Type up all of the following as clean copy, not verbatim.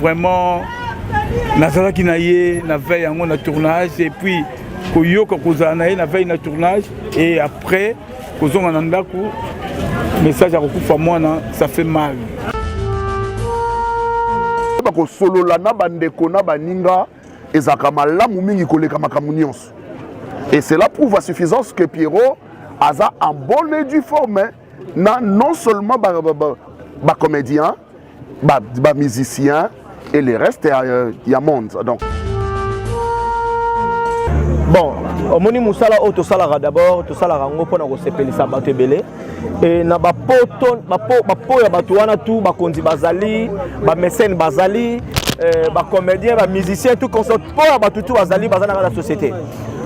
vraiment nazalaki na ye na veille yango na tournage et puis koyoka kozala na ye na veille na tournage et après kozonga na ndako message ya kokufa mwana ça fait mal. Bako solo la na bandeko na baninga ezaka malamu mingi koleka makambo nyonso. Et cela prouve à suffisance que Pierrot a en bonne et due forme non seulement ba comédien, ba musicien et le reste il y a monde. Donc bon, au moni musala auto salara d'abord, to salara ngo pona ko sepelisa bato ebele et na ba po ya bato wana tout ba kondi bazali, ba mécène bazali, ba comédien, ba musicien tout consort po ya bato tout bazali bazana na société.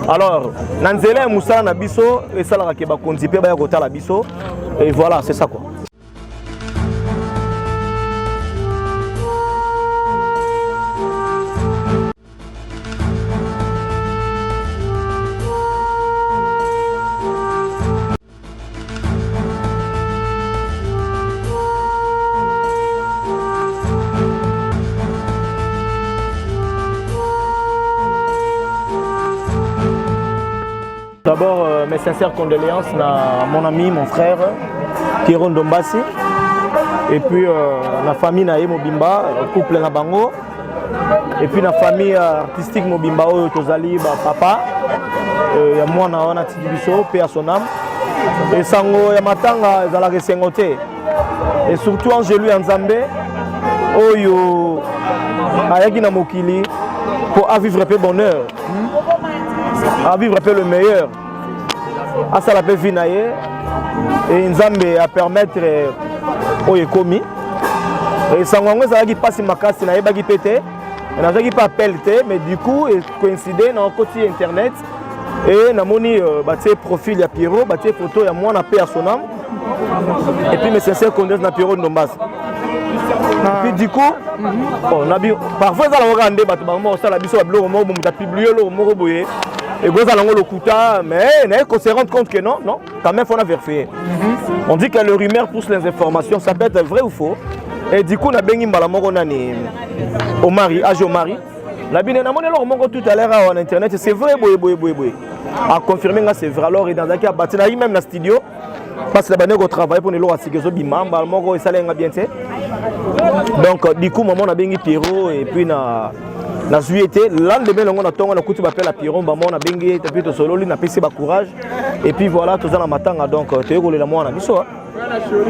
Alors, Nanzela Moussa na biso et ça la ba kondi pe ba ya kota la biso et voilà, c'est ça quoi. D'abord, mes sincères condoléances à mon ami, mon frère, Pierrot Ndombasi. Et puis, la famille Naye Mobimba, couple Nabango. Et puis, la famille artistique Mobimba, Tozali, papa. Il y a moi, Naona Tidibiso, paix à son âme. Et Sango, Yamatanga, Zalake Sengote. Et surtout, Angélou Nzambe, Oyo, Ayagi Namokili, pour vivre un peu bonheur. À vivre un peu le meilleur. À ça la paix vinaye et Nzambe à permettre au écomi. Et Sangongo ça qui passe ma casse na yeba qui pété. On a pas pelleté mais du coup coïncidé dans côté internet et na moni baté profil ya Pierrot, baté photo ya moi na paix à son âme. Et puis mes sincères condoléances na Pierrot Ndombasi. Et puis du coup on a bien parfois ça la regarder bato bango ça la biso ba blo mo muta publier lo mo boye. Et vous allez le couta, mais on se rend compte que non, quand même il faut vérifier. On dit que le rumeur pousse les informations, ça peut être vrai ou faux. Et du coup, on a bien dit au mari, âge au mari. La bien tout à l'heure en internet, c'est vrai, à confirmer que c'est vrai. Alors, et dans un cas, même dans le studio, parce que la travaille pour nous assurer que bimam, balmongo et salenga bien. Donc, du coup, maman a bien dit Pierrot et puis na juillet, lendemain, on a tonga na coutu appelle à Pierrot, maman a bien dit tapis de solo, na pissé courage et puis voilà, tout ça la matanga donc tu es roulé la moi na biso.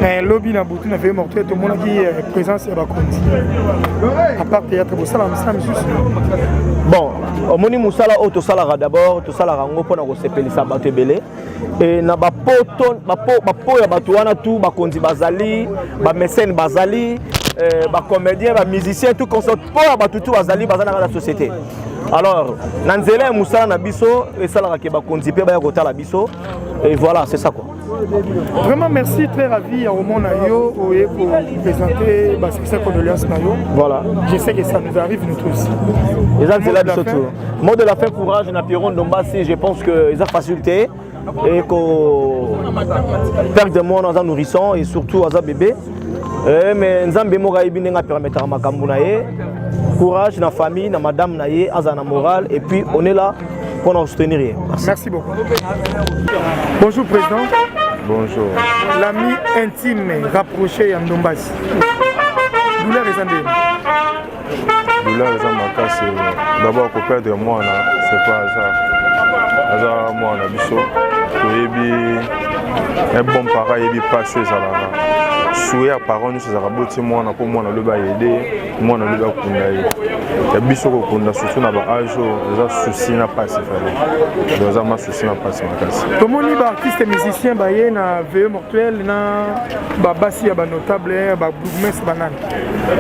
Mais lobby na boutou na fait mortel tout le monde qui est présence à Bakonzi. À part théâtre pour ça la juste. Bon, au moni musala auto salara d'abord, tout salara ngo pona ko sepelisa bato ebele et na ba po ya bato wana tout Bakonzi bazali, ba mécène bazali, ba comédien, ba musicien tout consort po ya bato tout bazali bazana na société. Alors, Nanzela Moussa na biso et salara ke Bakonzi pe ba ya kota la biso et voilà, c'est ça quoi. Vraiment merci, très ravi à Roman Nayo pour présenter ces condoléances Nayo. Voilà. Je sais que ça nous arrive nous tous. Mot de la fin, courage na Pierrot Ndombasi, je pense que ils ont facilité et qu'on perd de monde dans un nourrisson et surtout dans un bébé. Mais Nzambe Moga Ibinenga permettra ma Kambunaye. Courage na famille, na madame Naye, azana moral et puis on est là pour nous soutenir. Merci beaucoup. Bonjour président. Bonjour. L'ami intime rapproché à Ndombasi. Douleur et Zambé. Douleur et Zambé, c'est d'abord pour perdre moi, c'est pas ça. Hasard moi, on a biso. Un bon parent, il est passé ça là. Souhait à parents, nous c'est raboti moi, on a pour moi on a le bas aider, moi on a le bas kundaï. Il y a biso qu'on a surtout na ba âge, les soucis n'a pas se faire. Les amants soucis n'a pas se faire. Comment les artistes et musiciens baillent na veille mortuelle na ba bassi ba notable ba bourgmestre banane.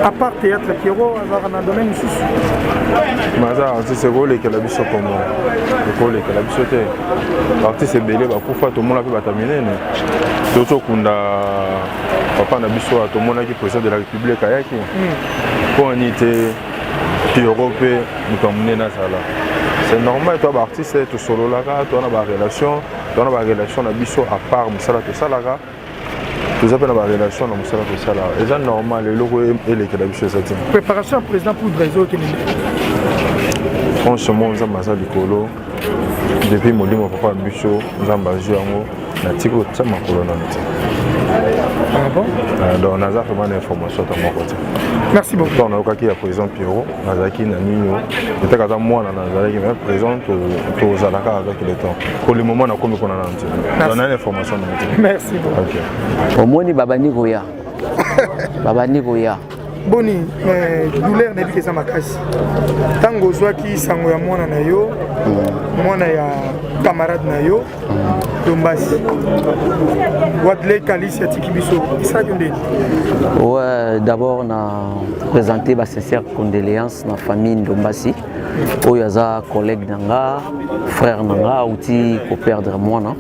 À part théâtre Pierrot, alors on a donné une souci. Mais ça artiste c'est rôle que la biso comme le rôle que la biso té. Artiste c'est belé ba pour faire tout le monde a pu terminer. Surtout qu'on a papa na biso à tout le monde qui président de la République ayaki. Pour on était Pierrot pe nous comme na sala. C'est normal toi artiste tu solo là, toi on a ba relation, toi on a ba relation na biso à part musala to sala. toza mpe na barelation na mosala tosala eza normal eloko elekela biso eza te. Préparation ya président poudre ezokende franchement nzambe aza likolo depuis molimo papa ya biso nzambe azwi yango natiki kotia makolo nano te. Donc naza vraiment na information ta moko te. Merci beaucoup. Donc nayokaki ya président Pierrot nazalaki na nino etaka aza mwana nazalaki mais président tozalaka avec le temps pour le moment nakomi kona nano te. Donc na information nano te. Merci beaucoup. Ok. Omoni babani koya babani koya boni douleur na bikeza makasi ntango ozwaki sango ya mwana na yo mwana ya camarade na yo Ndombasi Wadley Kalisi atiki biso isalaki ndeni? Ouais, d'abord na présenter ma sincère condoléance na famille Ndombasi oyo aza collègue nanga frère nanga outi ko perdre mwana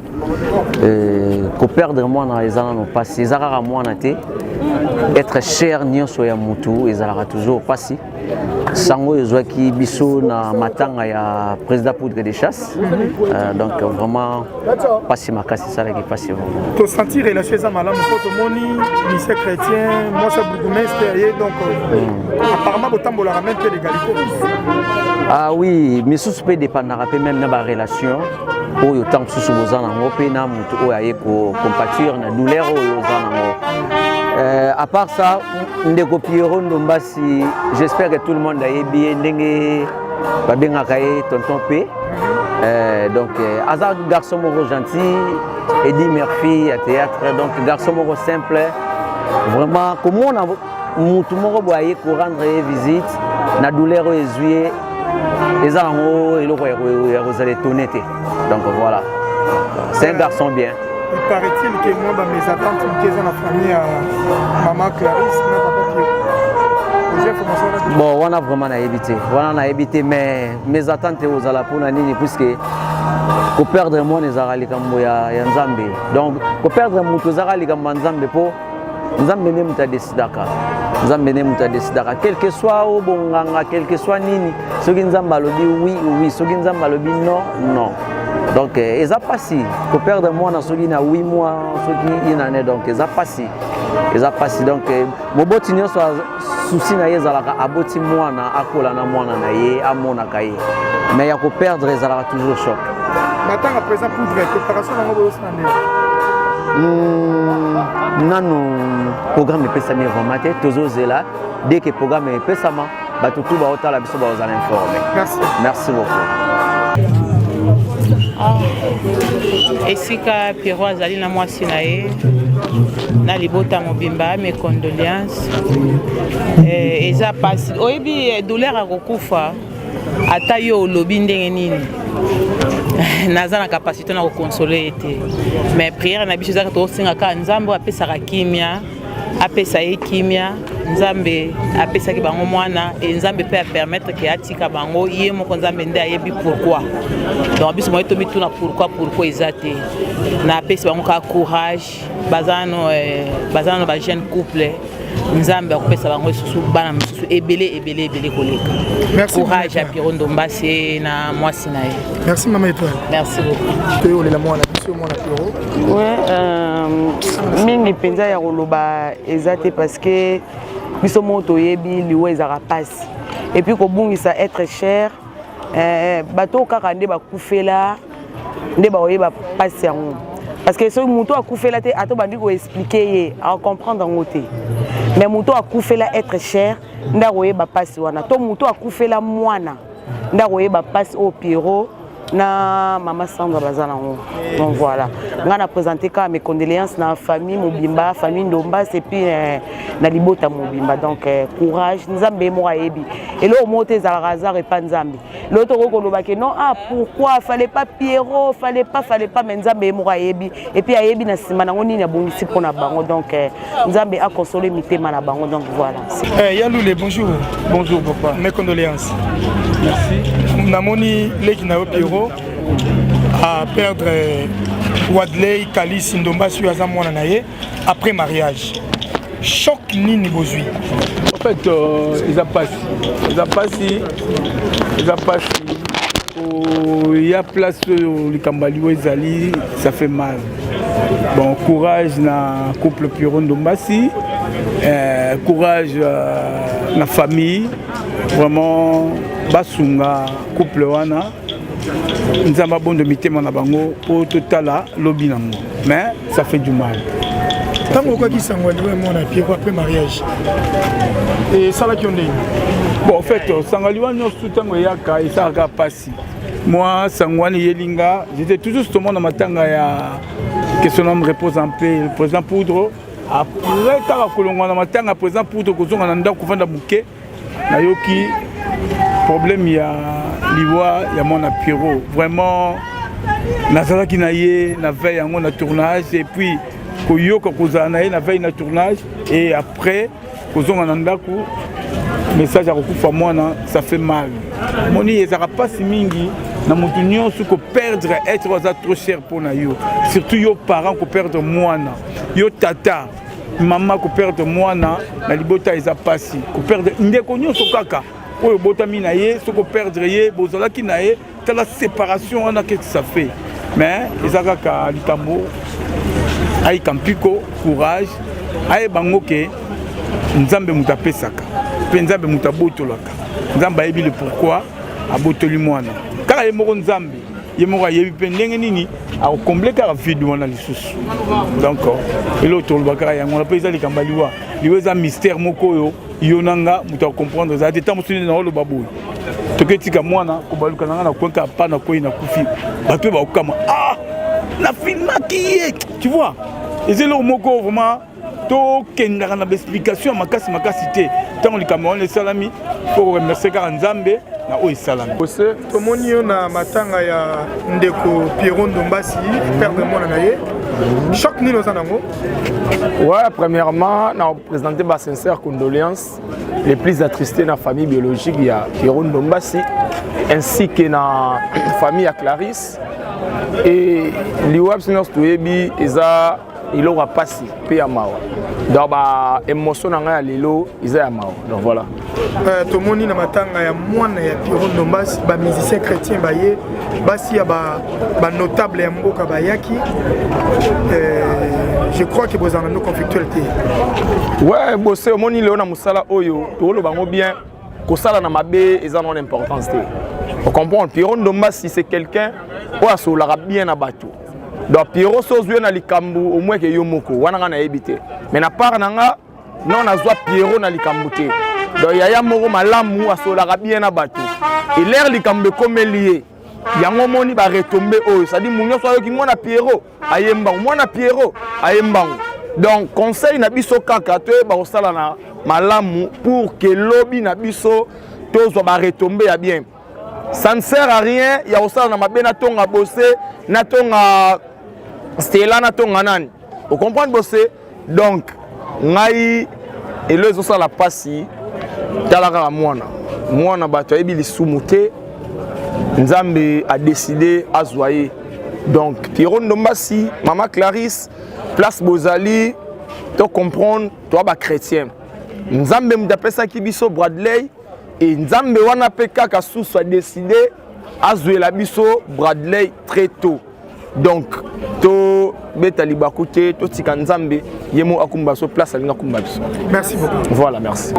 ko perdre mwana ezana no pasi ezaka mwana te être cher nyonso ya mutu ezalaka toujours pasi sango ezwaki biso na matanga ya président poudre de chasse donc vraiment pasi makasi salaki pasi to sentir relation za malamu ko to moni lycée chrétien moi ça bourgmestre et donc apparemment botambola ramène que l'égalité. Ah oui misusu pe dépendra pe même na ba relation oyo tant susu bozana ngope na mutu oyo aye ko compatir na douleur oyo zana ngo. À part ça, Ndeko Pierrot Ndombasi, j'espère que tout le monde a bien ndenge babenga kaye tonton P. Donc Azar garçon moro gentil, Eddie Murphy à théâtre, donc garçon moro simple. Vraiment comment on a mutu moro boye ko rendre visite na douleur ezuye ezango eloko ya rozale tonete. Donc voilà. C'est un garçon bien. Il paraît-il que moi, mes attentes, sont dans la famille à maman Clarisse, mais papa Pierrot. Bon, on a vraiment évité, mais mes attentes aux Alaponani, puisque pour perdre moi, les Aralikambo ya Nzambe. Donc, pour perdre mon Tozaralikambo Nzambe, pour Nzambe ne muta desidaka. Nzambe ne muta desidaka. Quel que soit au bonganga, quel que soit nini, ce qui Nzamba le dit oui, ce qui Nzamba le dit non. Donc, ils ont passé. Pour perdre moi dans ce qui a 8 mois, ce qui est une année, donc ils ont passé. Donc, mon botinio soit souci na yezalaka aboti moi na akola na moi na ye amona kaye. Mais il y a que perdre ils ont toujours choc. Maintenant à présent pour la préparation dans le nano programme pesami vraiment toujours là dès que programme pesama batu tout ba otala biso ba aux informer. Merci beaucoup. Esika Pierrot azali na mwasi na ye na libota mobimba mes condoléances eza pasi oyebi douleur akokufa ata yo olobi ndenge nini naza na capacité na koconsoler ete mais prière na biso ezaka tosingaka nzambe apesaka kimia apesa ye kimia nzambe apesaki bango mwana et nzambe peut permettre que atika bango ye moko nzambe nde ayebi pourquoi donc biso moyeto bituna pourquoi ezate na apesa bango ka courage bazano ba jeune couple nzambe akopesa bango susu bana mususu ebele koleka. Merci courage à Pierrot Ndombasi na mwasi na ye. Merci maman Étoile. Merci beaucoup. Teo la mwana biso mwana Pierrot. Ouais mingi penza ya koloba ezate parce que biso moto yebi liwe ezaka passe et puis ko bungisa être cher bato kaka nde bakufela nde ba oyeba passe yango parce que so moto akufela te ato bandi ko expliquer ye à comprendre ngote mais moto akufela être cher nda oyeba passe wana to moto akufela mwana nda oyeba passe au Pierrot na maman Sandra bazana ngo. Donc voilà, on a présenté quand mes condoléances na famille Mobimba, famille Ndombasi et puis na libota Mobimba. Donc courage, nzambe mora yebi. Et là au monte Zalrazar et pas nzambe. L'autre rekoloba que non pourquoi fallait pas Pierrot, fallait pas mais nzambe mora yebi. Et puis yebi na sima na ngoni na bongisi pona bango. Donc nzambe a consolé mitema na bango. Donc voilà. Yaloulé, bonjour. Bonjour papa. Mes condoléances. Merci. Namoni Lekina Pierrot à perdre Wadley Kalisi Ndombasi aza mwana na ye après mariage. Choc nini bozui. En fait, ils ont passé il y a place au Likambali Ezali, ça fait mal. Bon, courage na couple Piron Ndombasi, courage na famille, vraiment basunga couple wana. Nous avons bon de mitema na bango pour totala lobby nango, mais ça fait du mal. Tant que qui s'engouait mon appui après mariage. Et ça là qui on est. Bon, en fait, Sangaliwa nous tout yaka et ça a passé. Moi, Sangwani Yelinga, j'étais toujours justement dans ma tanga ya que son homme repose en paix, le président Poudre. Après, quand on a ma tanga président Poudre, qu'on a nda koufanda bouquet, na yoki problème ya liwa ya mon apiro. Vraiment, nazala ki na ye na veille en na tournage et puis koyoka kozana na veille na tournage et après kozonga na ndako message à Rokufa Mwana, ça fait mal. Moni ezara pas si mingi na mutu nyonso ko perdre être trop cher pour na yo. Surtout yo parents ko perdre mwana. Yo tata, maman ko perdre mwana na libota eza pasi. Ko perdre ndeko nyonso kaka. Oyo botami na ye, so ko perdre ye, bozala ki na ye, ta la séparation on a qu'est-ce que ça fait. Mais ezaka ka likambo ay kampiko courage ay bangoke nzambe mutapesaka. Nzambe mutabotolaka. Nzambe ayebi le pourquoi abotoli mwana. Kala yemoko nzambe, yemoko ayebi pe ndenge nini a combler ka vide wana lisusu. Donc l'autre le bakara yango na pesa likamba liwa. Liweza mystère moko yo yonanga muta comprendre za te tamusuni na lo baboy. Toketika mwana ko baluka nanga na kwenka pa na koyi na kufi. Bato ba okama ah na filma qui tu vois. Et c'est le moko vraiment to kendaka na explication makasi te tant le Cameroun les salami pour remercier Nzambe na o salami to moni yo na matanga ya ndeko Piron Ndombasi père de mona naye choc ni nos anango. Ouais, premièrement na présenter ma sincère condoléances les plus attristés na famille biologique ya Piron Ndombasi ainsi que na famille ya Clarisse et liwab sinos toyebi eza il aura passé pe amawa donc ba émotion nga lelo isa amawa donc voilà to moni na matanga ya mwana ya Piron Ndombasi ba musicien chrétien baye basi ya ba notable ya mboka bayaki je crois que vous en avez conflictualité. Ouais bossé moni leo na musala oyo to lo bango bien ko sala na mabe eza non importance te on comprend Piron Ndombasi c'est quelqu'un o asola bien na bateau. Donc Pierrot sozwe na likambu au moins que yo moko wana na ebité mais na part nanga non azwa Pierrot na likambu te donc yaya moko malamu asola bien na bateau et l'air likambu comme lié yango moni ba retomber oyo ça dit munyo so yo ki mona Pierrot ayemba mona Pierrot ayemba donc conseil na biso kaka te ba osala na malamu pour que lobby na biso tozo ba retomber ya bien. Ça ne sert à rien ya osala na mabena tonga bosser na tonga Stella na tonga nani. Vous comprenez bossé donc ngai et les autres la passi talaka mwana bato ebi lisumuté Nzambe a décidé à zoyer. Donc Piron Ndombasi, maman Clarisse, place Bozali, tu comprendre toi ba chrétien. Nzambe mdapesa ki biso Bradley et Nzambe wana peka ka sous a décidé à zoyer la biso Bradley très tôt. Donc to beta libakoute to tika Nzambe yemo akumba so place alinga kumba biso. Merci beaucoup. Voilà, merci.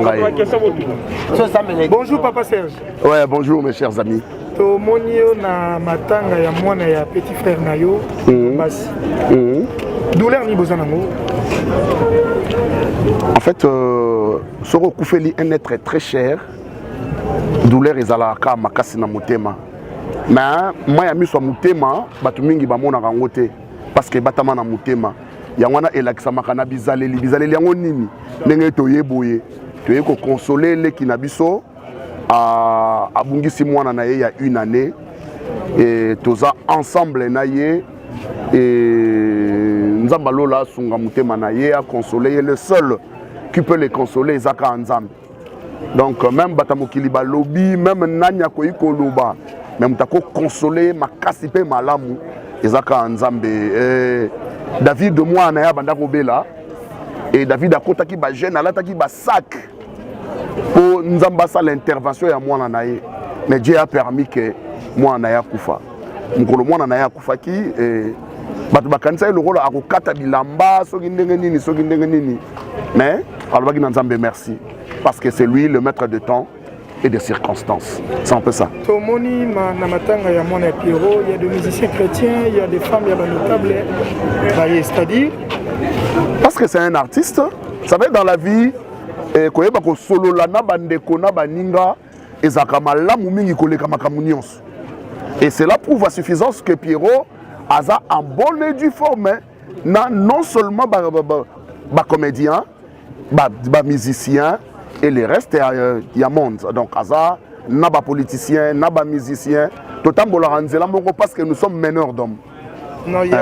Bonjour papa Serge. Ouais, bonjour mes chers amis. To monio na matanga ya mwana ya petit frère nayo basi. Douleur ni bozanango. En fait soro kufeli un être très cher. Douleur ezalaka makasi na motema. Mais moi ya miso mutema batu mingi bamona kango te parce que batama na mutema yangwana elakisa makana bizaleli yango nini ndenge toyeboye toye ko consoler le kinabiso a abungisi mwana na ye ya une année et toza ensemble na ye et nzamba lola sunga mutema na ye a consoler le seul qui peut les consoler ezaka nzambe. Donc même batamokili ba lobby même nanya ko ikoloba même t'as consolé ma cassipe malamu ezaka nzambe David de moi na ya banda kobela et David akota ki ba jeune alata ki ba sac pour nzamba ça l'intervention ya moi na ye mais Dieu a permis que mwana ya kufa mokolo mwana na ya kufaki bato bakanisa ye lokola akokata bilamba soki ndenge nini mais alobaki na Nzambe merci parce que c'est lui le maître de temps et des circonstances. C'est un peu ça. Tomoni na matanga ya mwana ya Pierrot, il y a des musiciens chrétiens, il y a des femmes, il y a des notables, c'est-à-dire parce que c'est un artiste, ça veut dire dans la vie koyeba ko solo la na bandeko na baninga ezaka malamu mingi koleka makambo nyonso. Et cela prouve à suffisance que Pierrot a en bonne et due forme non seulement ba comédien, ba musicien et le reste il y a monde. Donc aza na ba politicien, na ba musicien, totambola ranzela moko parce que nous sommes meneurs d'hommes. Non, il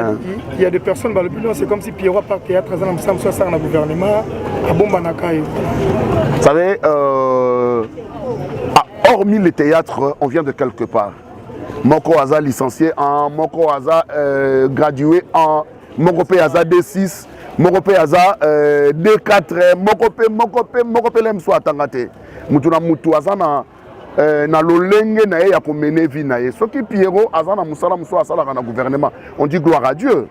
y a des personnes dans l'opinion, c'est comme si Pierrot par théâtre dans le gouvernement à Bombanakaï. Vous savez, hormis le théâtre, on vient de quelque part. Moko Aza licencié en, Moko Aza gradué en, Moko Pe Aza D6, Moko Pe Aza D4, Moko Pe lem soit tangate. Mutuna mutu Aza na lolenge na ya komene vi na ye. Soki Pierrot Aza na musala muso asala na gouvernement, on dit gloire à Dieu.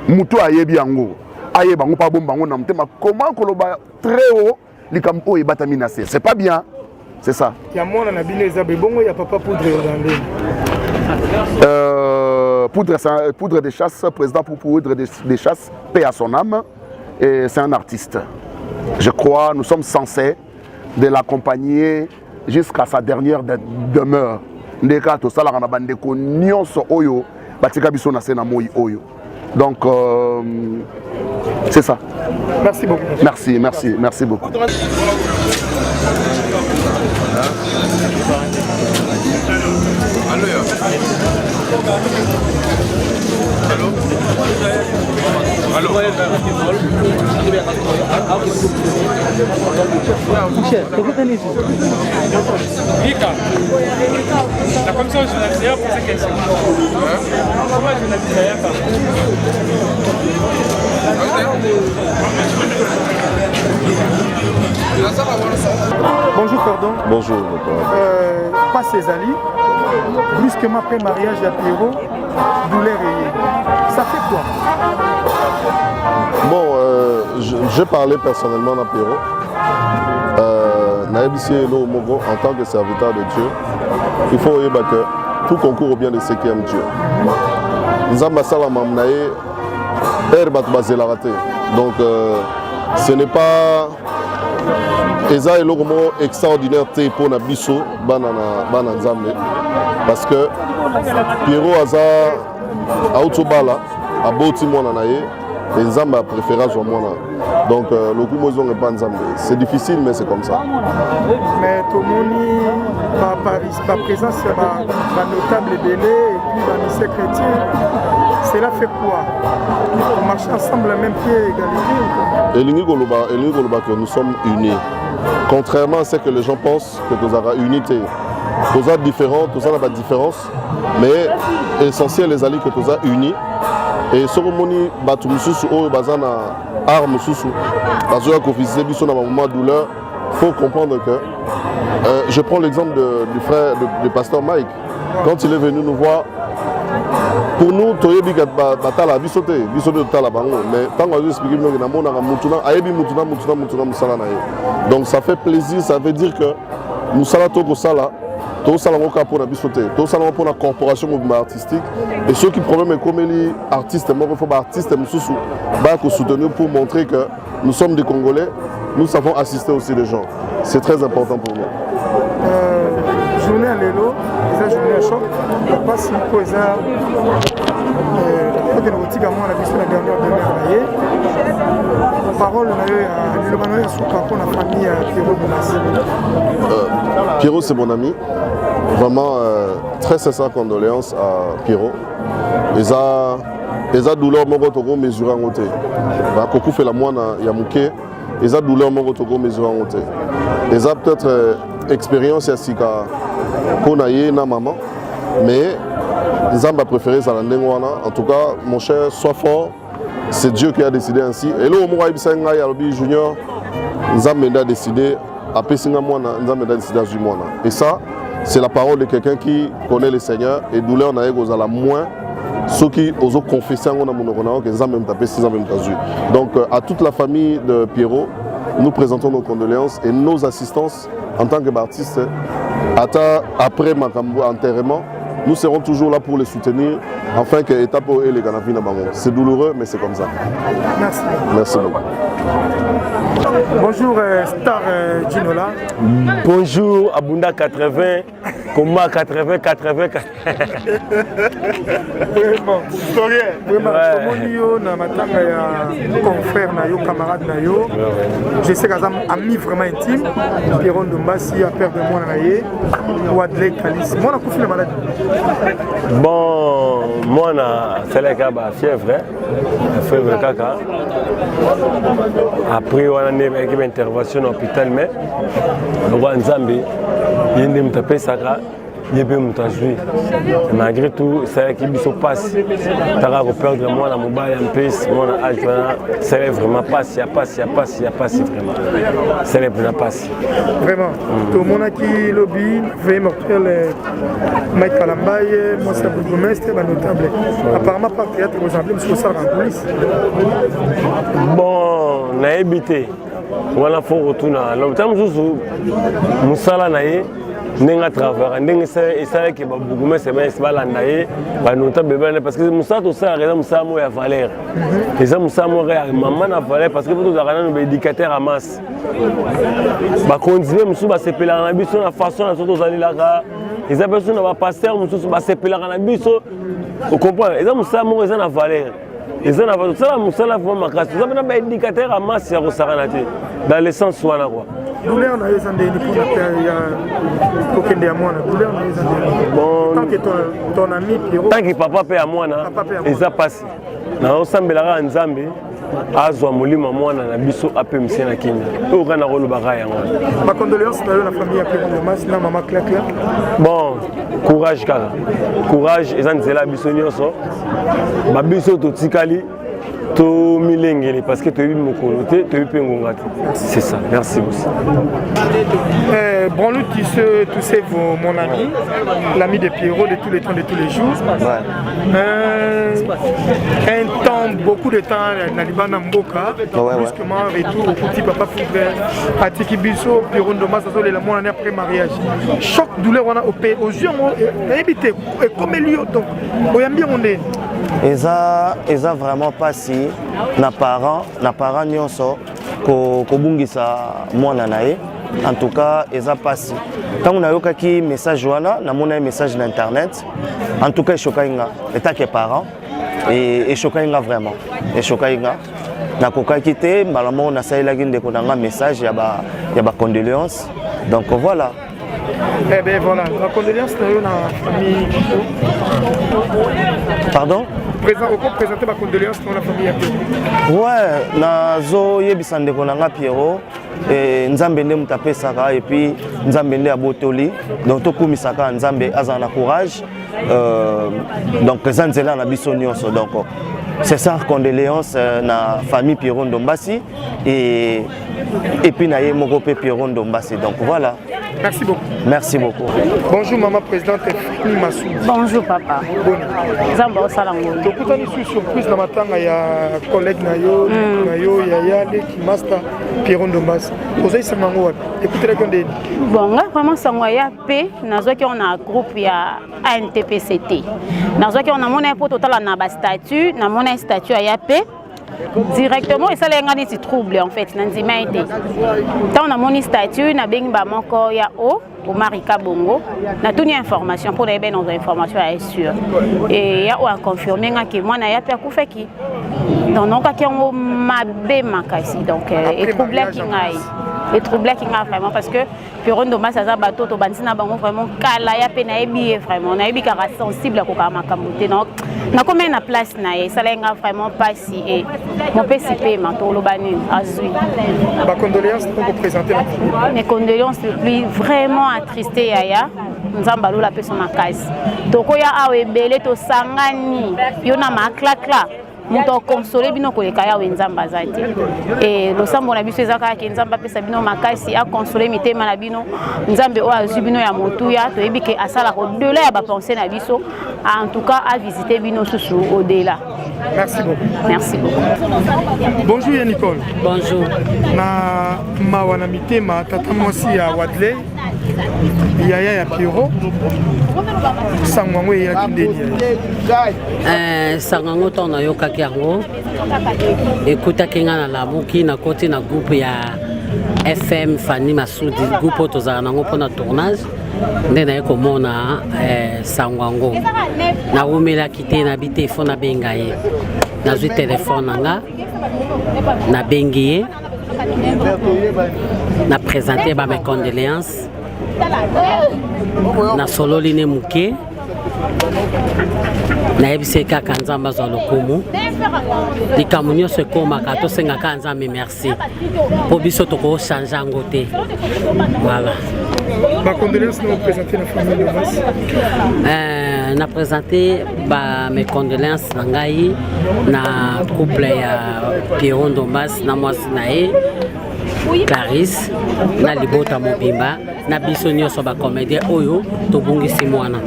Mutu ayebi yango. Ayeba ngo pa bomba ngo na mtema. Comment koloba très haut likampo e batamina se. C'est pas bien. C'est ça. Il y a mon anabine bongo, il y a papa Poudre Poudre de chasse, président pour Poudre de chasse, paix à son âme. Et c'est un artiste. Je crois, nous sommes censés de l'accompagner jusqu'à sa dernière demeure. Ndeka to sala kana bandeko nyonso oyo batika biso na sena moi oyo. Donc c'est ça. Merci beaucoup. Merci beaucoup. La commission judiciaire pour ces questions. Bonjour, pardon. Bonjour. Pas Césali. Brusquement après mariage à Pierrot, douleur et ça fait quoi? Bon, j'ai parlé personnellement à Pierrot. Naïbisi Elo Mogo, en tant que serviteur de Dieu, il faut que tout concourt au bien de ceux qui aiment Dieu. Nous avons donc ce n'est pas Eza Elo Mogo extraordinaire pour Nabiso Bana Nzambe parce que Pierrot Aza Autobala a Boti Mona Naye et Nzambe a préféré à Mona. Donc le coup Mozo n'est pas Nzambe. C'est difficile mais c'est comme ça. Mais tout le monde par présence va notable belé et puis va lycée chrétien. Cela fait quoi? On marche ensemble à même pied égalité. Et que nous sommes unis. Contrairement à ce que les gens pensent que nous avons unité. Nous sommes différents, nous avons pas de différence, mais l'essentiel les alliés que nous avons unis. Et ce que nous avons bazana arme sousou, parce que quand on a un moment de douleur, il faut comprendre que je prends l'exemple du frère du pasteur Mike. Quand il est venu nous voir, pour nous, mais tant qu'on a expliqué, donc ça fait plaisir, ça veut dire que nous sommes pour la corporation artistique et ceux qui problème est comme les artistes, il faut artistes soutenir pour montrer que nous sommes des Congolais, nous savons assister aussi les gens. C'est très important pour nous. Journée à l'élo, les journée à choc, pas si pour les Pierrot, c'est mon ami. Vraiment, très sincère condoléances à Pierrot. Les a douleur mon mesuré en côté. Beaucoup fait la moine à Mouké. Les a douleur mon mesuré en côté. Les a peut-être expérience ici pour naïe na maman, mais les âmes préférées à la Nengwana. En tout cas, mon cher, sois fort. C'est Dieu qui a décidé ainsi. Et là, au moment où Junior, nous avons décidé à Pessinga Moana, nous avons décidé à Jumona. Et ça, c'est la parole de quelqu'un qui connaît le Seigneur et douleur n'a pas la moins ceux qui osent confesser en mon que même tapé 6 ans même donc à toute la famille de Pierrot, nous présentons nos condoléances et nos assistances en tant que baptistes. Après Makambo enterrement, nous serons toujours là pour les soutenir afin que l'étape et les Ganafi na bango. C'est douloureux mais c'est comme ça. Merci. Merci beaucoup. Bonjour Star Ginola. Bonjour Abunda 80, Koma 80. Vraiment, historien. Vraiment, je na matanga ya confrère na yo, camarade na yo. Je sais que c'est un ami vraiment intime. Pierrot Ndombasi a peur de moi na ye. Wadley Kalis. Moi na koufi la maladie. Bon, moi c'est la fièvre kaka. Après on a une intervention à l'hôpital mais le roi Nzambi il y a une tapé saka il y a une joué malgré tout c'est qui se passe t'as perdre moi la mobile en plus moi c'est vraiment passe il y a passe vraiment c'est le plus passe vraiment tout le monde qui lobby veille mortel Mike Kalambaye moi c'est le bourgmestre notable apparemment par théâtre aux emblèmes sur ça en police bon on a évité voilà faut retourner l'hôpital musala naye nenga travailler nenga ça que beaucoup c'est bien c'est balanda ye ba notable parce que musala tout ça raison musala mo ya valeur et ça musala mo maman na valeur parce que vous avez un éducateur à masse ba continuer musu ba sepela na biso na façon na soto zali la ka les personnes na ba pasteur musu ba sepela na biso vous comprenez et ça musala mo ça na valeur et ça na valeur ça musala vraiment makasi ça na ba éducateur à masse ya ko saranate dans le sens wana quoi douleur na yeza ndeni pour ya kokende ya mwana douleur na yeza ndeni bon tant que ton ami Pierrot tant que papa pe ya mwana eza passe na osambelaka Nzambe azwa molimo mwana na biso ape msie na Kenya oyo kana kolobaka yango ma condoléance na yo na famille ya Pierrot Ndombasi na mama Claire bon courage kaka courage eza nzela biso nyonso ba biso totikali to milengeli parce que tu as eu mon coloté, tu as eu pengonga. C'est ça. Merci aussi. Bon, tu sais mon ami, l'ami de Pierrot de tous les temps, de tous les jours. Un temps, beaucoup de temps, Nalibana Mboka, brusquement, retour au petit papa Foubert, à Tikibiso, Pierrot Ndombasi, ça c'est le mois après mariage. Choc, douleur, on a aux yeux, on a évité, comme lui, donc, on a bien on est. Eza vraiment pas si na parent nyonso ko bungisa mwana nae en tout cas eza pas si tant na yoka ki message wana na mona message na internet en tout cas chokainga état que parent et chokainga vraiment et chokainga na koka kité malamo na saila ginde ko na message ya ba condoléances donc voilà. Eh bien voilà, la condoléance dans la famille. Pardon? Présenter ma condoléance dans la famille. Ouais, nazo yebisande ko nanga Pierrot et Nzambe nde mutape saka et puis Nzambe nde abotoli donc to kumisaka Nzambe azana courage donc zanzela na biso nyonso donc c'est ça condoléance na famille Pierrot Ndombasi et puis na ye moko pe Pierrot Ndombasi donc voilà. Merci beaucoup. Merci beaucoup. Bonjour maman présidente Massou. Bonjour papa. Zamba Osalango. Donc vous avez une surprise dans ma tanga il y a collègue nayo Yaya qui master Pierrot Ndombasi. Vous avez sango écoutez la condé. Bon là vraiment sango ya P nazo ki on a groupe ya ANTPCT. Nazo ki on a mon impôt total na ba statut, na mon statut ya P. Directement et ça les gars trouble en fait nanzima été tant on a mon statut na bengi ba moko ya o Marika Bongo na toute information pour les nos informations est sûr et ya a confirmé que moi na ya pe ku feki donc non ka ki on mabe makasi donc et trouble qui ngai et trouble qui ngai vraiment parce que Pierrot Ndombasi ça bateau to bansina bango vraiment kala ya pe na ebi vraiment na ebi ka sensible ko ka makamute donc na combien na place na ye ça lenga vraiment pas si et mon PCP mantolo bani azui ba condoléances pour vous présenter mes condoléances le plus vraiment attristé yaya nzamba lola pe son makasi toko ya awe belé to sangani yo na maklakla moto console bino koleka ya wenzamba zati et losambo na biso ezaka ke nzamba pesa bino makasi a consoler mitema na bino nzambe o azu bino ya motuya to yebi ke asala ko delà ya ba penser na biso en tout cas à visiter bino susu au delà. Merci beaucoup. Merci beaucoup. Bonjour ya Nicole. Bonjour. Na mawana mitema tata mwasi ya Wadley yaya ya Pierrot sangango ya kindeni sangango to na yoka yango ekuta kinga na lamuki na koti na groupe ya FM Fanny Masudi groupe tozala nango pona tournage nde na komona sangango na umela kite na bi telefone na benga ye na zwi telefone nanga na bengi ye na présenter ba mes condoléances na solo line muke na yebise kaka nzamba za lokumu likambo nyonso ekomaka tosengaka nzambe merci po biso tokochange yango te voilà. Ba condoléances nous présenter la famille de Mas. Na présenter ba mes condoléances na ngai na couple ya Pierrot Ndombas na mwasi na ye Clarisse na libota mobimba na biso nyonso ba comédien oyo tobungisi mwana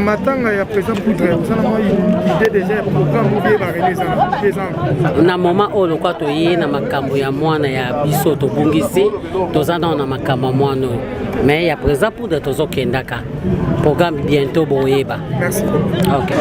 matanga ya président Poudre osala moi idée déjà programme ou bien ba renaissance na moment oyo kwa toye na makambo ya mwana ya biso tobungisi tozana na makambo mwana mais ya président Poudre tozokendaka programme bientôt boyeba. Merci. OK.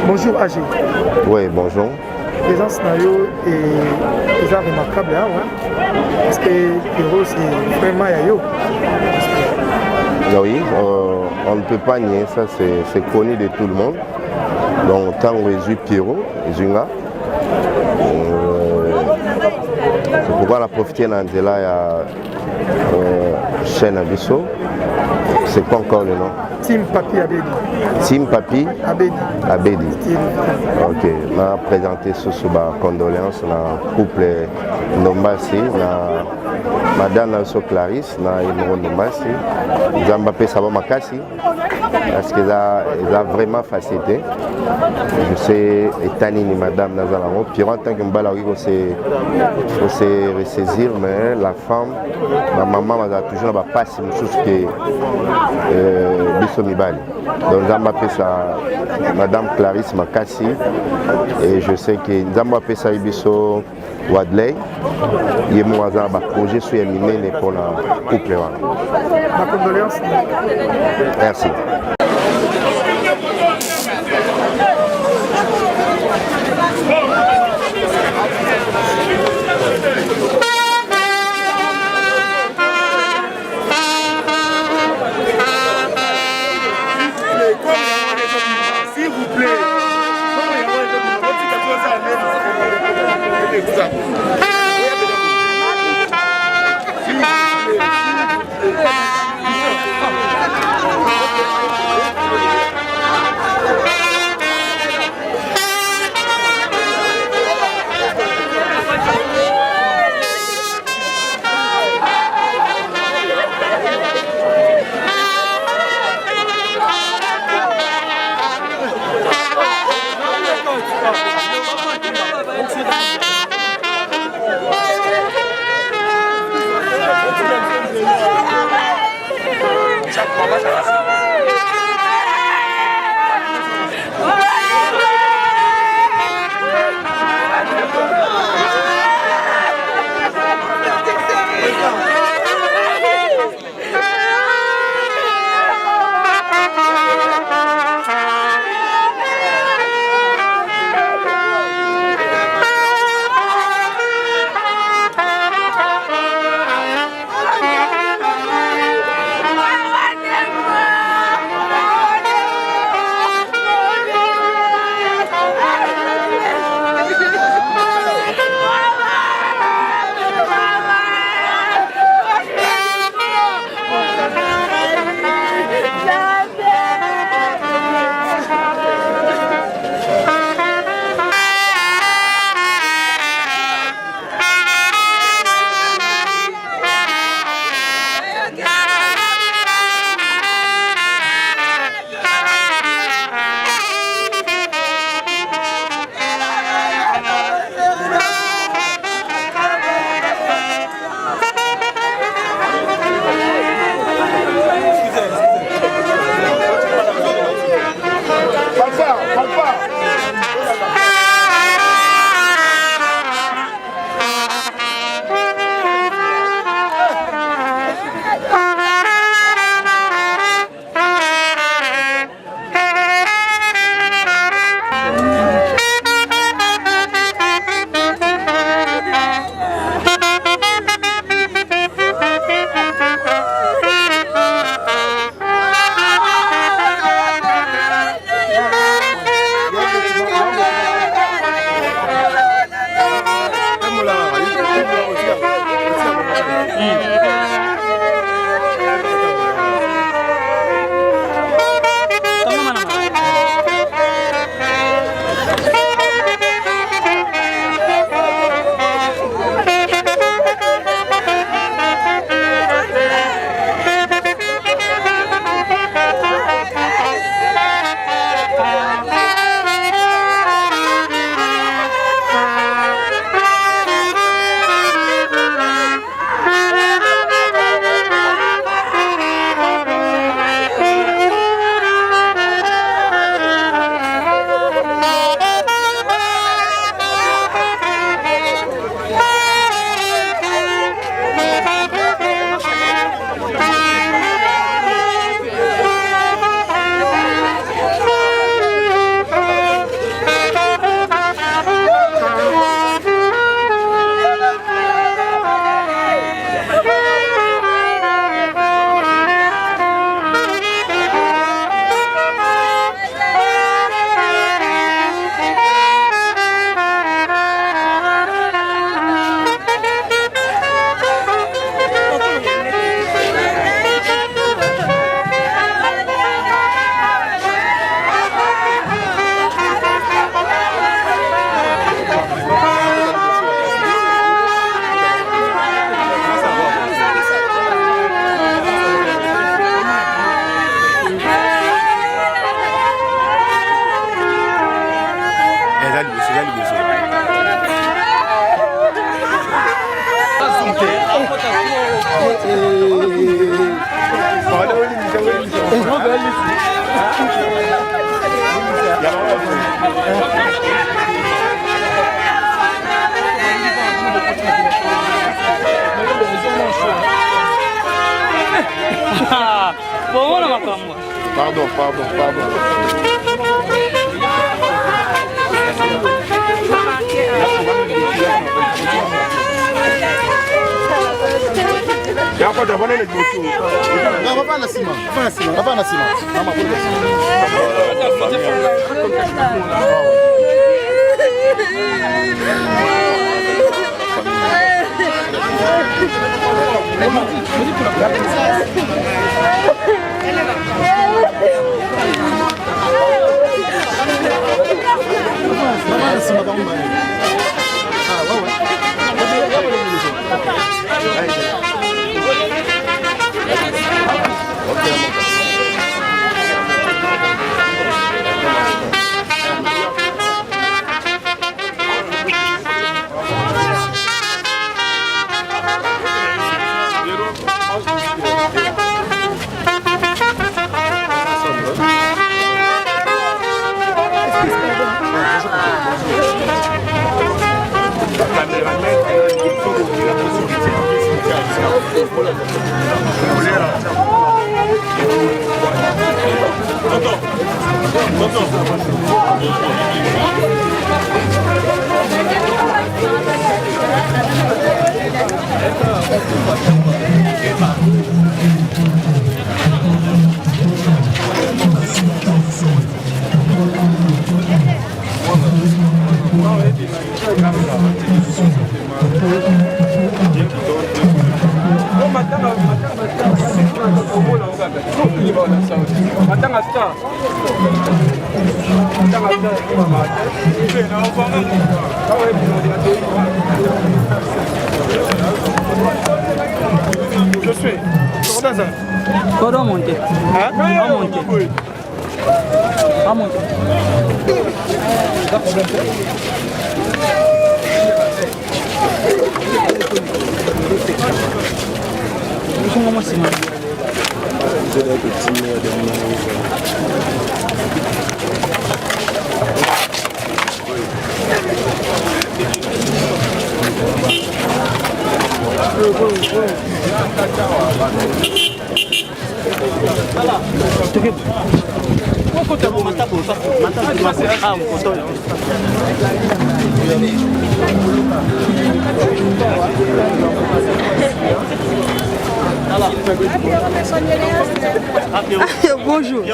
Bonjour AG. Oui, bonjour. Présence Nayo est remarquable, hein, parce que Pierrot c'est vraiment Yayo. Oui, on ne peut pas nier, ça c'est connu de tout le monde. Donc tant que je suis Pierrot, Zunga, c'est pourquoi on a profité d'Angela et chaîne Abisso. C'est quoi encore le nom? Tim Papi Abedi. Tim Papi Abedi. Ok, on a présenté sous condoléances na couple Ndombasi, na madame Nelson Clarisse, na Imro Ndombasi. Ils ont appelé ça Makasi parce qu'ils ont vraiment facilité. Je sais, Etani ni madame Nazalango. Puis en tant que Mbalawi, il faut se ressaisir, mais la femme, ma maman m'a toujours pas si chose que Bisso Mibali. Donc ils ont appelé ça madame Clarisse Makasi. Et je sais que ils ont appelé ça Bisso Wadley. Il y a un projet sur les mines pour la couple. Ma condoléance. Merci. S'il vous plaît. Pardon. Je suis. On doit monter. On monter. On monter. Bonjour.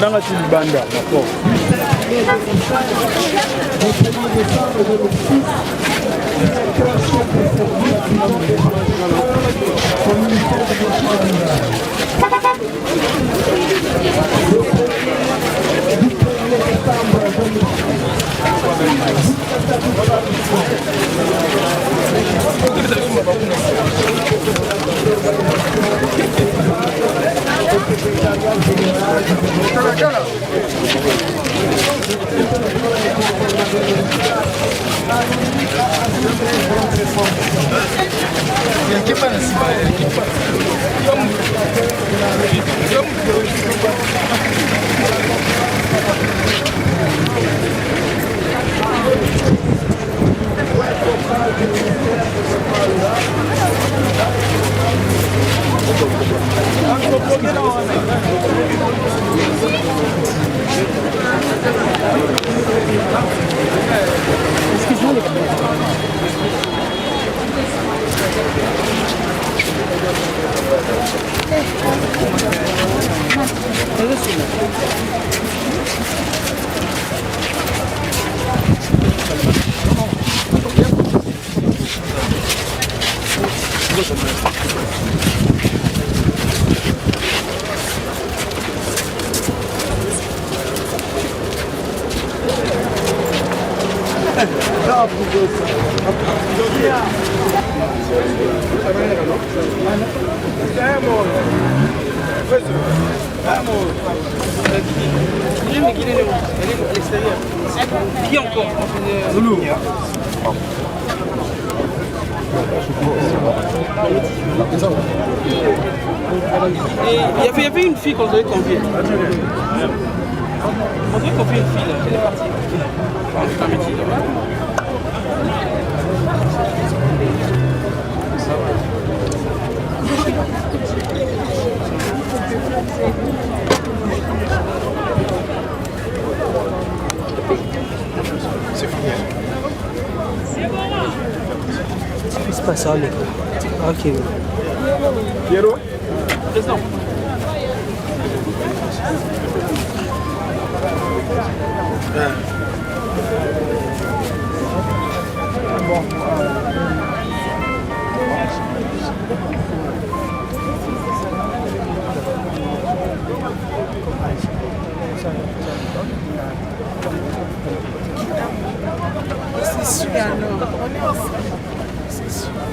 Dans la banda, d'accord. Excuse-moi les gars. Qui encore Zoulou. Et il y avait une fille qu'on devait convier. On devait convier une fille là, elle est partie. C'est fini. Il se passe ça, les gars. Ok. Pierrot Président. Bon. C'est super lourd. C'est super.